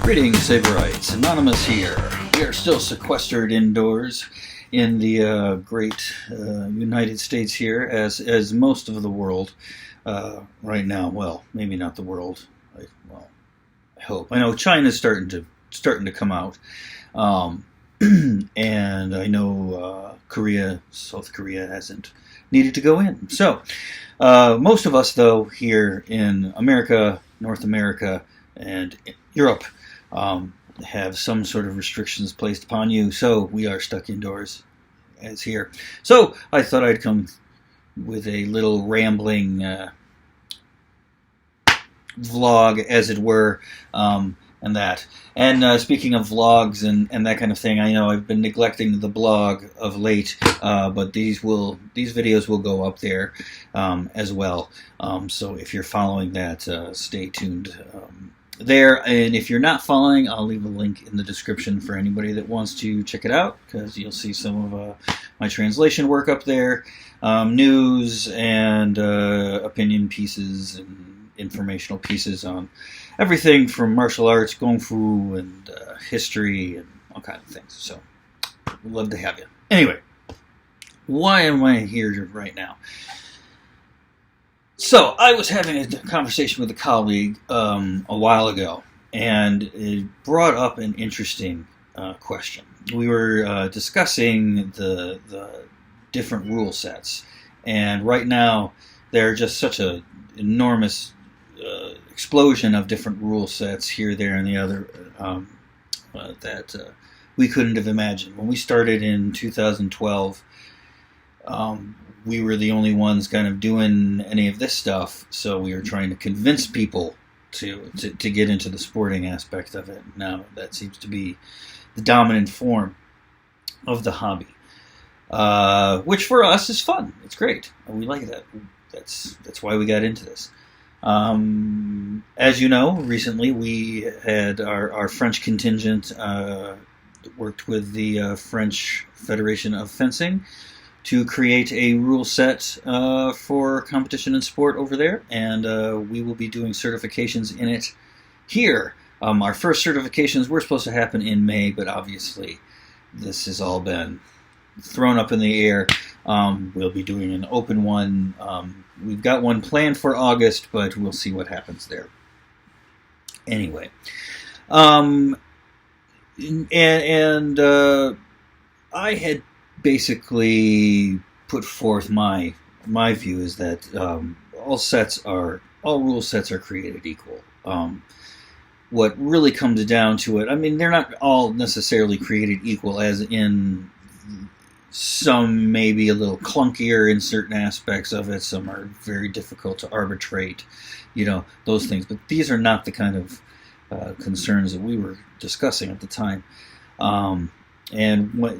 Greetings, Saberites. Anonymous here. We are still sequestered indoors in the great United States here, as most of the world right now. Well, maybe not the world. I hope. I know China's starting to come out, and I know South Korea hasn't needed to go in. So most of us, though, here in America, North America, and Europe, have some sort of restrictions placed upon you, so we are stuck indoors as here. So I thought I'd come with a little rambling vlog, as it were, and that. And speaking of vlogs and that kind of thing, I know I've been neglecting the blog of late, but these videos will go up there as well. So if you're following that, stay tuned there. And if you're not following, I'll leave a link in the description for anybody that wants to check it out, because you'll see some of my translation work up there, news and opinion pieces and informational pieces on everything from martial arts, kung fu, and history, and all kinds of things. So we'd love to have you. Anyway, why am I here right now? So I was having a conversation with a colleague a while ago, and it brought up an interesting question. We were discussing the different rule sets, and right now there are just such an enormous explosion of different rule sets here, there, and the other that we couldn't have imagined. When we started in 2012, we were the only ones kind of doing any of this stuff, so we were trying to convince people to get into the sporting aspect of it. Now that seems to be the dominant form of the hobby, which for us is fun. It's great. We like that. That's why we got into this. As you know, recently we had our French contingent worked with the French Federation of Fencing to create a rule set for competition and sport over there, and we will be doing certifications in it here. Our first certifications were supposed to happen in May, but obviously this has all been thrown up in the air. We'll be doing an open one. We've got one planned for August, but we'll see what happens there. Anyway, I had basically put forth my view is that all rule sets are created equal. What really comes down to it, I mean, they're not all necessarily created equal, as in some may be a little clunkier in certain aspects of it, some are very difficult to arbitrate, those things. But these are not the kind of concerns that we were discussing at the time. And what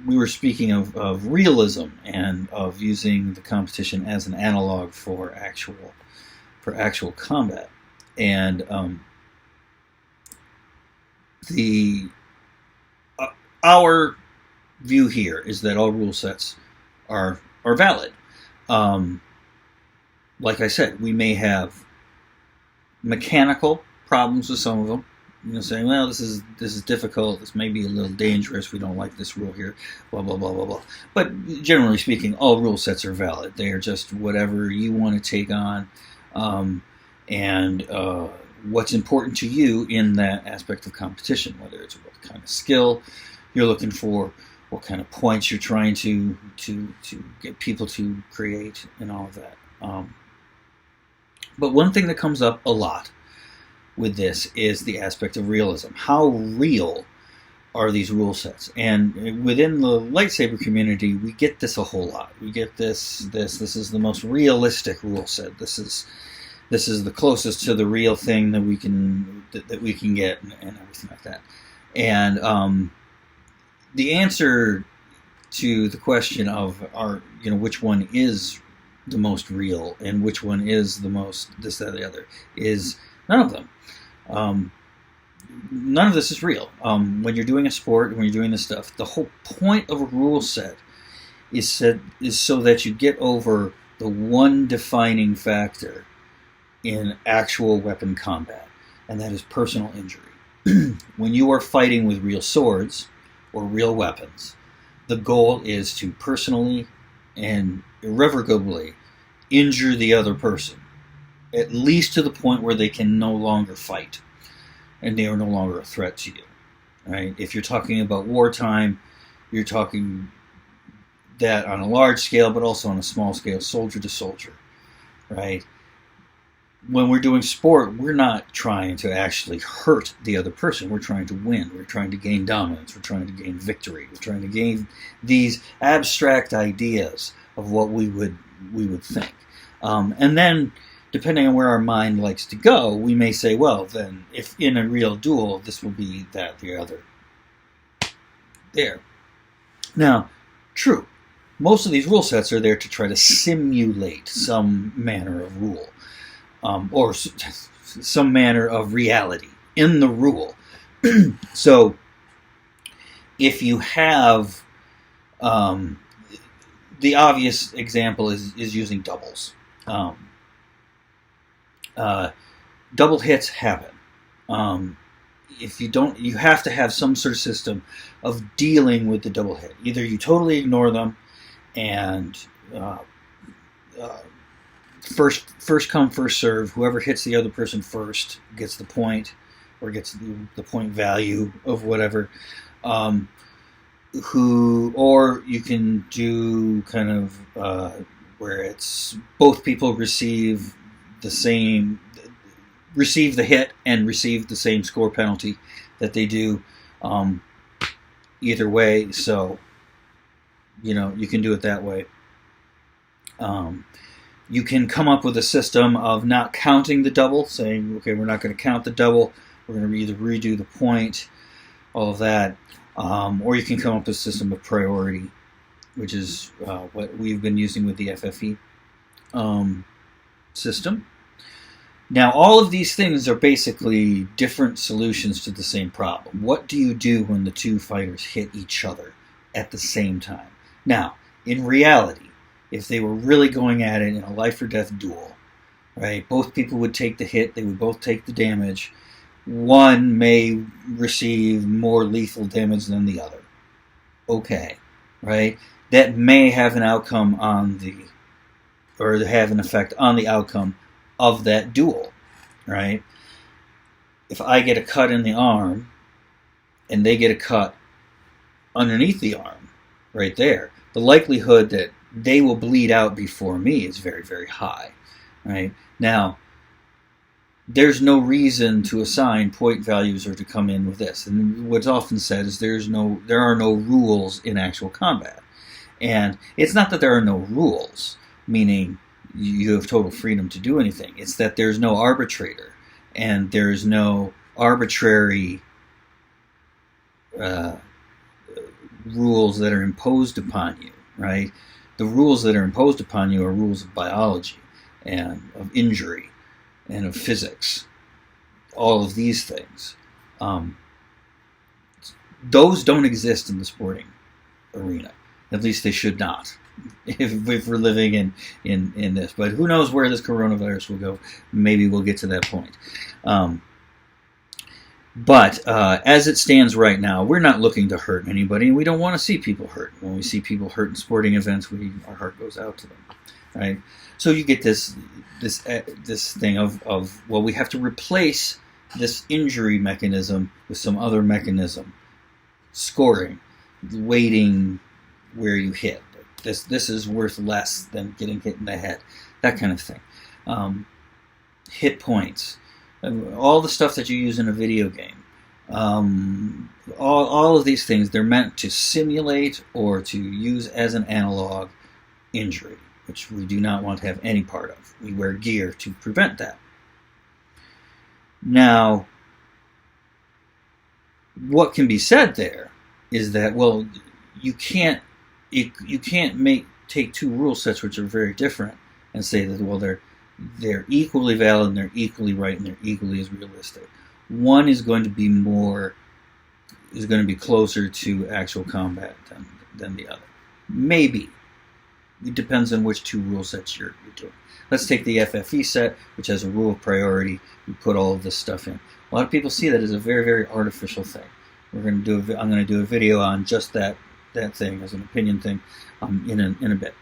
we were speaking of realism and of using the competition as an analog for actual combat, and our view here is that all rule sets are valid. Like I said, we may have mechanical problems with some of them. Saying, well, this is difficult, this may be a little dangerous, we don't like this rule here, blah, blah, blah, blah, blah. But generally speaking, all rule sets are valid. They are just whatever you want to take on, and what's important to you in that aspect of competition, whether it's what kind of skill you're looking for, what kind of points you're trying to get people to create, and all of that. But one thing that comes up a lot with this is the aspect of realism. How real are these rule sets? And within the lightsaber community, we get this a whole lot. We get this is the most realistic rule set. This is the closest to the real thing that we can get, and everything like that. And the answer to the question of which one is the most real and which one is the most this, that, or the other is none of them. None of this is real. When you're doing a sport, when you're doing this stuff, the whole point of a rule set is so that you get over the one defining factor in actual weapon combat. and that is personal injury. When you are fighting with real swords or real weapons, the goal is to personally and irrevocably injure the other person, at least to the point where they can no longer fight and they are no longer a threat to you. Right? If you're talking about wartime, you're talking that on a large scale, but also on a small scale, soldier to soldier. Right? When we're doing sport, we're not trying to actually hurt the other person. We're trying to win. We're trying to gain dominance. We're trying to gain victory. We're trying to gain these abstract ideas of what we would think. And then, depending on where our mind likes to go, we may say, well, then, if in a real duel, this will be that, the other. There. Now, true. Most of these rule sets are there to try to simulate some manner of rule. Or some manner of reality in the rule. So, if you have, the obvious example is using doubles. Double hits happen. If you don't, you have to have some sort of system of dealing with the double hit. Either you totally ignore them and first come, first serve. Whoever hits the other person first gets the point, or gets the point value of whatever. Or you can do kind of where it's both people receive the hit and receive the same score penalty that they do either way. So you can do it that way. You can come up with a system of not counting the double, saying, okay, we're not going to count the double, we're going to either redo the point, all of that. Or you can come up with a system of priority, which is what we've been using with the FFE system. Now, all of these things are basically different solutions to the same problem. What do you do when the two fighters hit each other at the same time? Now, in reality, if they were really going at it in a life or death duel, right? Both people would take the hit, they would both take the damage. One may receive more lethal damage than the other. Okay, right? That may have an outcome have an effect on the outcome of that duel, right? If I get a cut in the arm and they get a cut underneath the arm, right there, the likelihood that they will bleed out before me is very, very high, right? Now, there's no reason to assign point values or to come in with this. And what's often said is there are no rules in actual combat. And it's not that there are no rules, meaning you have total freedom to do anything. It's that there's no arbitrator, and there's no arbitrary rules that are imposed upon you, right? The rules that are imposed upon you are rules of biology and of injury and of physics. All of these things. Those don't exist in the sporting arena. At least they should not. If we're living in this. But who knows where this coronavirus will go. Maybe we'll get to that point. But as it stands right now, we're not looking to hurt anybody, and we don't want to see people hurt. When we see people hurt in sporting events, our heart goes out to them, right? So you get this thing of well, we have to replace this injury mechanism with some other mechanism, scoring, weighting where you hit. This is worth less than getting hit in the head, that kind of thing. Hit points. All the stuff that you use in a video game, all of these things, they're meant to simulate or to use as an analog injury, which we do not want to have any part of. We wear gear to prevent that. Now, what can be said there is that, well, you can't take two rule sets which are very different and say that, well, they're equally valid and they're equally right and they're equally as realistic. One is going to be closer to actual combat than the other. Maybe. It depends on which two rule sets you're doing. Let's take the FFE set, which has a rule of priority. We put all of this stuff in. A lot of people see that as a very, very artificial thing. I'm going to do a video on just that thing as an opinion thing in a bit.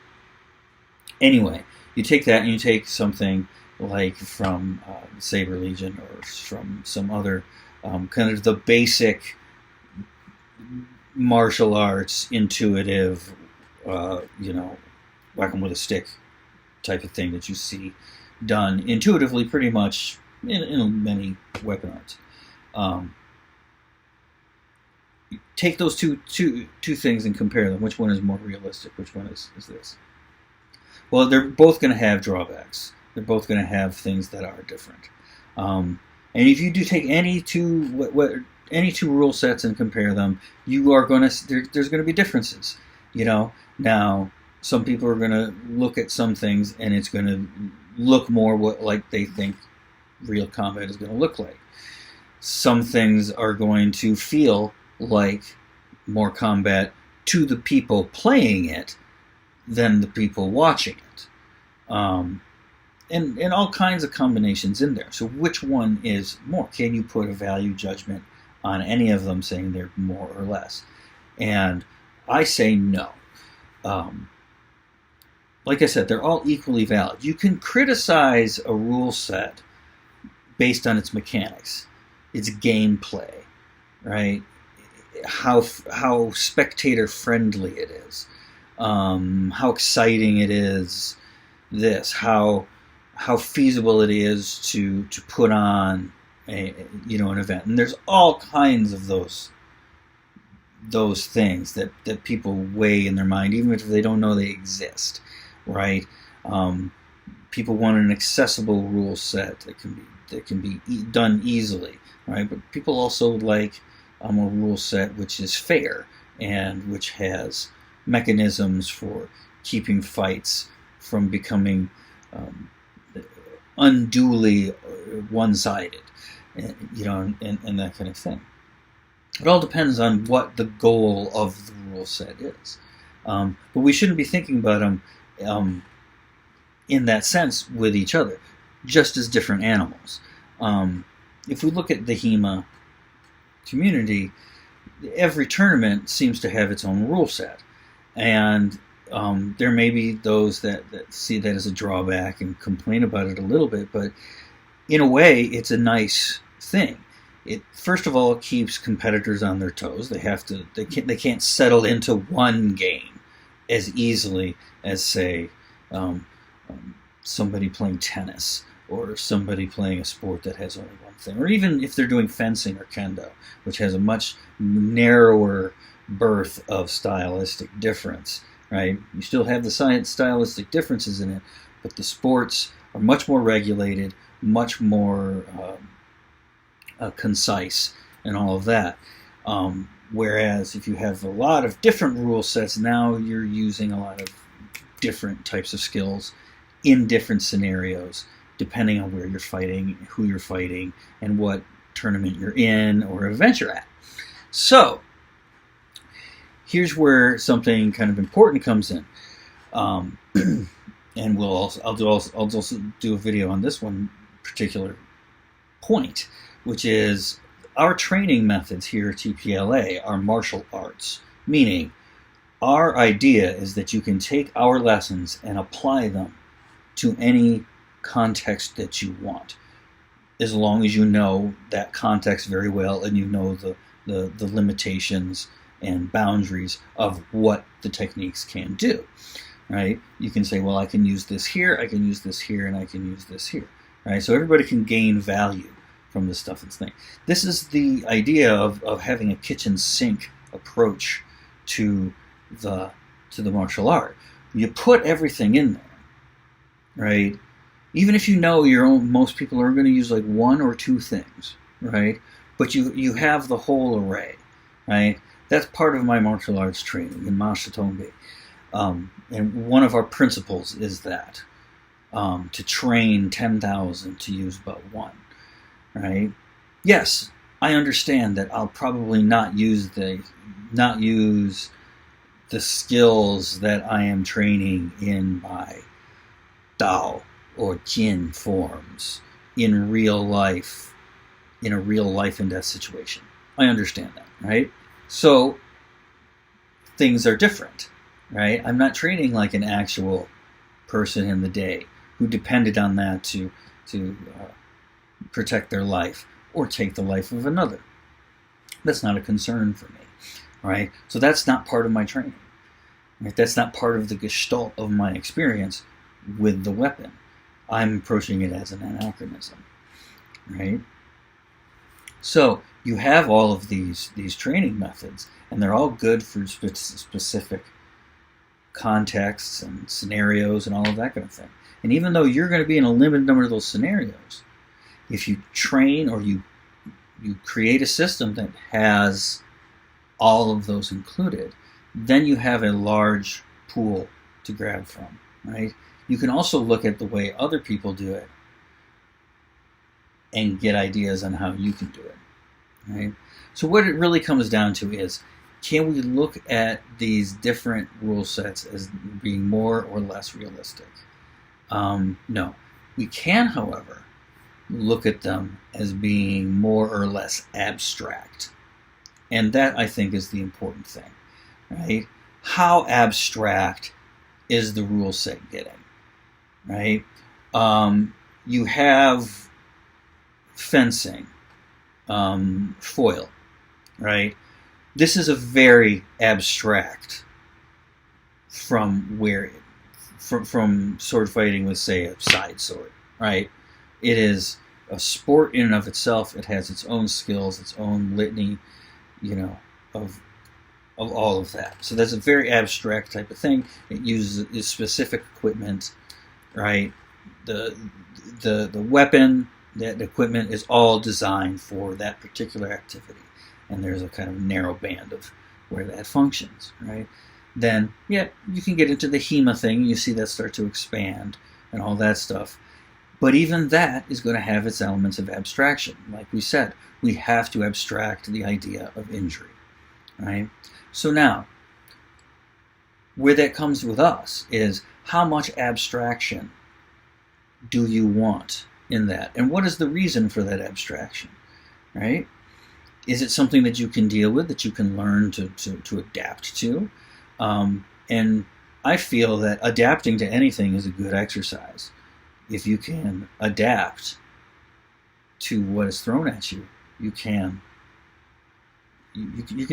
Anyway, you take that and you take something like from Saber Legion or from some other kind of the basic martial arts, intuitive, whack 'em with a stick type of thing that you see done intuitively pretty much in many weapon arts. Take those two things and compare them. Which one is more realistic? Which one is this? Well, they're both going to have drawbacks. They're both going to have things that are different. And if you do take any two rule sets and compare them, you are going to there's going to be differences. Now some people are going to look at some things and it's going to look more like they think real combat is going to look like. Some things are going to feel like more combat to the people playing it than the people watching it. And all kinds of combinations in there. So which one is more? Can you put a value judgment on any of them saying they're more or less? And I say no. Like I said, they're all equally valid. You can criticize a rule set based on its mechanics, its gameplay, right? How spectator friendly it is, how exciting it is. How feasible it is to put on an event, and there's all kinds of those things that people weigh in their mind, even if they don't know they exist, right? People want an accessible rule set that can be done easily, right? But people also like a rule set which is fair and which has mechanisms for keeping fights from becoming unduly one-sided, and that kind of thing. It all depends on what the goal of the rule set is. But we shouldn't be thinking about them in that sense with each other, just as different animals. If we look at the HEMA community, every tournament seems to have its own rule set. And there may be those that see that as a drawback and complain about it a little bit, but in a way, it's a nice thing. It first of all keeps competitors on their toes. They can't settle into one game as easily as, say, somebody playing tennis or somebody playing a sport that has only one thing, or even if they're doing fencing or kendo, which has a much narrower berth of stylistic difference. Right? You still have the stylistic differences in it, but the sports are much more regulated, much more concise, and all of that. Whereas if you have a lot of different rule sets, now you're using a lot of different types of skills in different scenarios, depending on where you're fighting, who you're fighting, and what tournament you're in or event you're at. So here's where something kind of important comes in, and I'll also do a video on this one particular point, which is our training methods here at TPLA are martial arts, meaning our idea is that you can take our lessons and apply them to any context that you want, as long as you know that context very well and you know the limitations and boundaries of what the techniques can do, right? You can say, well, I can use this here, I can use this here, and I can use this here, right? So everybody can gain value from this stuff that's thing. This is the idea of having a kitchen sink approach to the martial art. You put everything in there, right? Even if you know most people are going to use like one or two things, right? But you have the whole array, right? That's part of my martial arts training in Mashitombe. And one of our principles is that, to train 10,000 to use but one, right? Yes, I understand that I'll probably not use the skills that I am training in my Dao or Jin forms in real life in a real life and death situation. I understand that, right? So things are different, right? I'm not training like an actual person in the day who depended on that to protect their life or take the life of another. That's not a concern for me, right? So that's not part of my training. Right? That's not part of the gestalt of my experience with the weapon. I'm approaching it as an anachronism, right? So you have all of these training methods, and they're all good for specific contexts and scenarios and all of that kind of thing. And even though you're going to be in a limited number of those scenarios, if you train or you create a system that has all of those included, then you have a large pool to grab from, right? You can also look at the way other people do it and get ideas on how you can do it, right? So what it really comes down to is, can we look at these different rule sets as being more or less realistic? No. We can, however, look at them as being more or less abstract. And that, I think, is the important thing, right? How abstract is the rule set getting, right? You have fencing, foil, right? This is a very abstract from sword fighting with, say, a side sword, right? It is a sport in and of itself. It has its own skills, its own litany, of all of that. So that's a very abstract type of thing. It uses specific equipment, right? The weapon, that equipment is all designed for that particular activity. And there's a kind of narrow band of where that functions, right? Then, yeah, you can get into the HEMA thing. You see that start to expand and all that stuff. But even that is going to have its elements of abstraction. Like we said, we have to abstract the idea of injury, right? So now, where that comes with us is, how much abstraction do you want in that? And what is the reason for that abstraction, right? Is it something that you can deal with, that you can learn to adapt to? And I feel that adapting to anything is a good exercise. If you can adapt to what is thrown at you, you can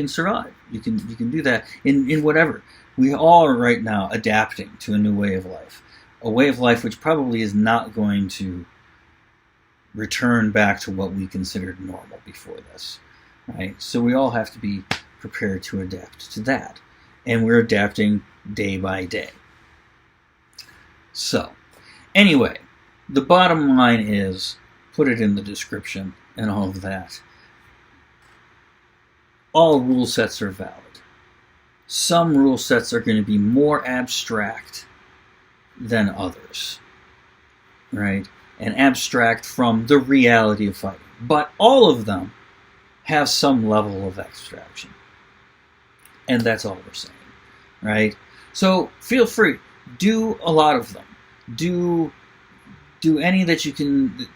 survive. You can do that in whatever. We all are right now adapting to a new way of life. A way of life which probably is not going to return back to what we considered normal before this. Right? So we all have to be prepared to adapt to that. And we're adapting day by day. So, anyway, the bottom line is, put it in the description and all of that. All rule sets are valid. Some rule sets are going to be more abstract than others. Right? And abstract from the reality of fighting. But all of them have some level of abstraction. And that's all we're saying, right? So feel free, do a lot of them. Do any that you can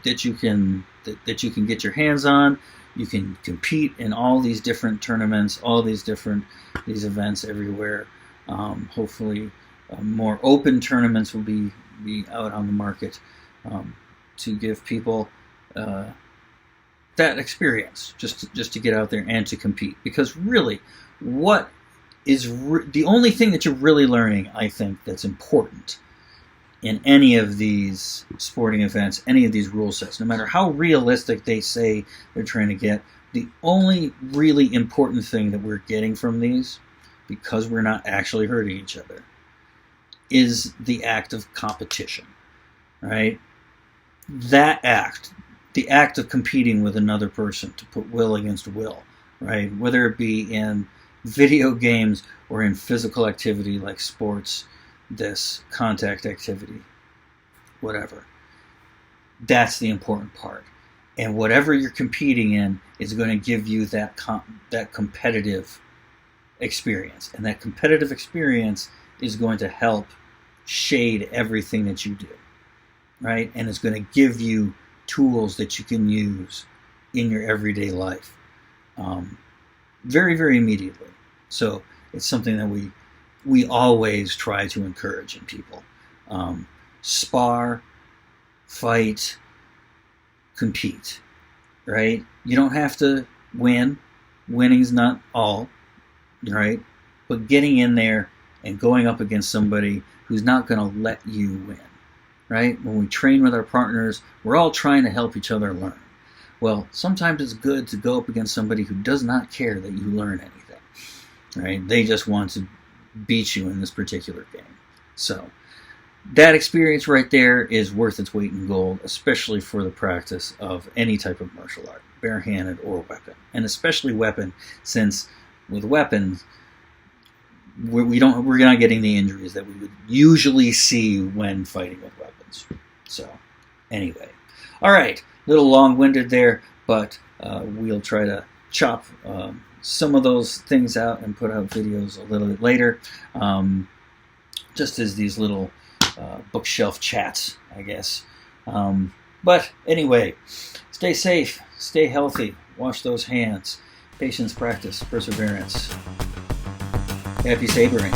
that you can get your hands on. You can compete in all these different tournaments, all these events everywhere. Hopefully, more open tournaments will be out on the market to give people that experience, just to get out there and to compete. Because really, what is the only thing that you're really learning, I think, that's important in any of these sporting events, any of these rule sets, no matter how realistic they say they're trying to get, the only really important thing that we're getting from these, because we're not actually hurting each other, is the act of competition, right? That act, the act of competing with another person, to put will against will, right? Whether it be in video games or in physical activity like sports, this contact activity, whatever. That's the important part. And whatever you're competing in is going to give you that competitive experience. And that competitive experience is going to help shade everything that you do, right? And it's going to give you tools that you can use in your everyday life very, very immediately. So it's something that we always try to encourage in people. Spar, fight, compete, right? You don't have to win. Winning's not all, right? But getting in there and going up against somebody who's not going to let you win, right? When we train with our partners, we're all trying to help each other learn. Well, sometimes it's good to go up against somebody who does not care that you learn anything, right? They just want to beat you in this particular game. So that experience right there is worth its weight in gold, especially for the practice of any type of martial art, barehanded or weapon, and especially weapon, since with weapons we're not getting the injuries that we would usually see when fighting with weapons. So anyway, all right, a little long-winded there, but we'll try to chop some of those things out and put out videos a little bit later, just as these little bookshelf chats, I guess. But anyway, stay safe, stay healthy, wash those hands, patience, practice, perseverance. Happy sabering.